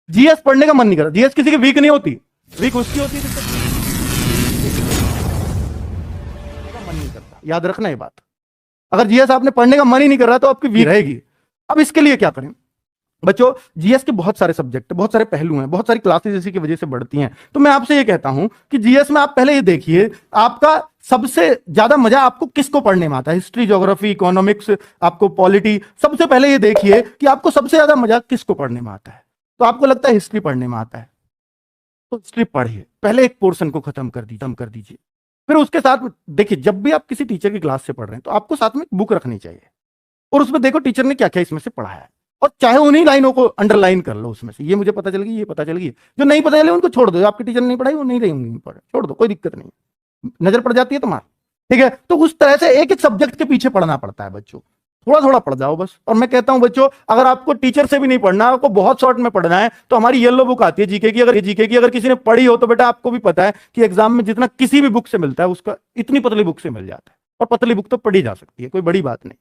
GS पढ़ने का मन नहीं करता। जीएस किसी की वीक नहीं होती, वीक उसकी होती है जिसका मन नहीं करता। याद रखना ये बात। अगर जीएस आपने पढ़ने का मन ही नहीं कर रहा तो आपकी वीक रहेगी। अब इसके लिए क्या करें बच्चों? जीएस के बहुत सारे सब्जेक्ट, बहुत सारे पहलू हैं, बहुत सारी क्लासेस इसी की वजह से बढ़ती हैं। तो मैं आपसे ये कहता हूं कि जीएस में आप पहले ये देखिए, आपका सबसे ज्यादा मजा आपको किसको पढ़ने में आता है? हिस्ट्री, ज्योग्राफी, इकोनॉमिक्स, आपको पॉलिटी। सबसे पहले ये देखिए कि आपको सबसे ज्यादा मजा किसको पढ़ने में आता है। तो आपको लगता है हिस्ट्री पढ़ने में आता है, तो हिस्ट्री पढ़िए, पहले एक पोर्शन को खत्म कर दीजिए। फिर उसके साथ देखिए, जब भी आप किसी टीचर की क्लास से पढ़ रहे हैं तो आपको साथ में बुक रखनी चाहिए, और उसमें देखो टीचर ने क्या क्या इसमें से पढ़ाया है, और चाहे उन्हीं लाइनों को अंडरलाइन कर लो उसमें से। ये मुझे पता चल गई, ये पता चल गई। जो नहीं पता चले उनको छोड़ दो, आपके टीचर ने नहीं पढ़ाई वो नहीं रहेंगे, छोड़ दो, कोई दिक्कत नहीं, नजर पड़ जाती है तुम्हारा, ठीक है। तो उस तरह से एक एक सब्जेक्ट के पीछे पढ़ना पड़ता है बच्चों, थोड़ा थोड़ा पढ़ जाओ बस। और मैं कहता हूं बच्चों, अगर आपको टीचर से भी नहीं पढ़ना, आपको बहुत शॉर्ट में पढ़ना है, तो हमारी येलो बुक आती है जीके की, अगर किसी ने पढ़ी हो तो बेटा आपको भी पता है कि एग्जाम में जितना किसी भी बुक से मिलता है उसका इतनी पतली बुक से मिल जाता है, और पतली बुक तो पढ़ी जा सकती है, कोई बड़ी बात नहीं,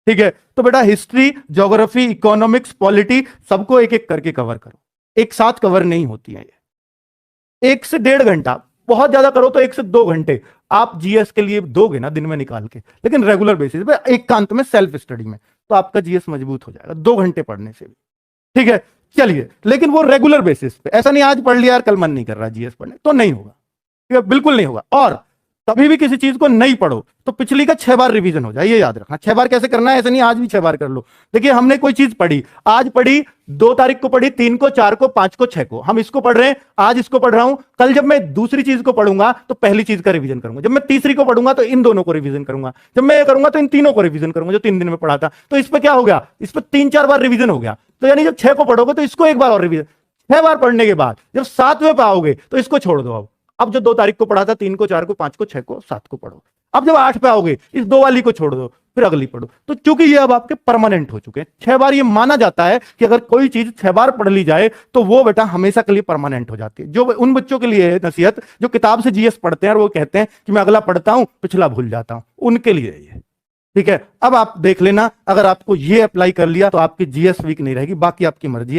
ठीक है। तो बेटा हिस्ट्री, ज्योग्राफी, इकोनॉमिक्स, पॉलिटी सबको एक एक करके कवर करो। एक साथ कवर नहीं होती है ये। 1 से 1.5 घंटा, बहुत ज्यादा करो तो 1 से 2 घंटे आप जीएस के लिए दोगे ना दिन में निकाल के, लेकिन रेगुलर बेसिस पे एकांत में सेल्फ स्टडी में, तो आपका जीएस मजबूत हो जाएगा 2 घंटे पढ़ने से भी, ठीक है। चलिए, लेकिन वो रेगुलर बेसिस पे, ऐसा नहीं आज पढ़ लिया यार कल मन नहीं कर रहा जीएस पढ़ने, तो नहीं होगा, ठीक है, बिल्कुल नहीं होगा। और कभी भी किसी चीज को नहीं पढ़ो तो पिछली का 6 बार रिवीजन हो जाए, ये याद रखना। 6 बार कैसे करना है, ऐसे नहीं आज भी 6 बार कर लो। देखिए, हमने कोई चीज पढ़ी, आज पढ़ी, 2 तारीख को पढ़ी, 3 को, 4 को, 5 को, 6 को, हम इसको पढ़ रहे हैं, आज इसको पढ़ रहा हूं। कल जब मैं दूसरी चीज को पढ़ूंगा तो पहली चीज का रिवीजन करूंगा, जब मैं तीसरी को पढ़ूंगा तो इन दोनों को रिवीजन करूंगा, जब मैं ये करूंगा तो इन तीनों को रिवीजन करूंगा जो 3 दिन में पढ़ा था। तो इस पर क्या हो गया, इस पर 3-4 बार रिवीजन हो गया। तो यानी जब 6 को पढ़ोगे तो इसको एक बार और रिवीजन, 6 बार पढ़ने के बाद जब 7वें पे आओगे तो इसको छोड़ दो। अब जो 2 तारीख को पढ़ा था, 3 को, 4 को, 5 को, 6 को, 7 को पढ़ो। अब जब 8 पे आओगे इस 2 वाली को छोड़ दो, फिर अगली पढ़ो। तो चूंकि ये अब आपके परमानेंट हो चुके हैं, 6 बार ये माना जाता है कि अगर कोई चीज 6 बार पढ़ ली जाए तो वो बेटा हमेशा के लिए परमानेंट हो जाती है। जो उन बच्चों के लिए है नसीहत जो किताब से जीएस पढ़ते हैं और वो कहते हैं कि मैं अगला पढ़ता हूं पिछला भूल जाता हूं, उनके लिए ये, ठीक है। अब आप देख लेना, अगर आपको ये अप्लाई कर लिया तो आपकी जीएस वीक नहीं रहेगी, बाकी आपकी मर्जी है।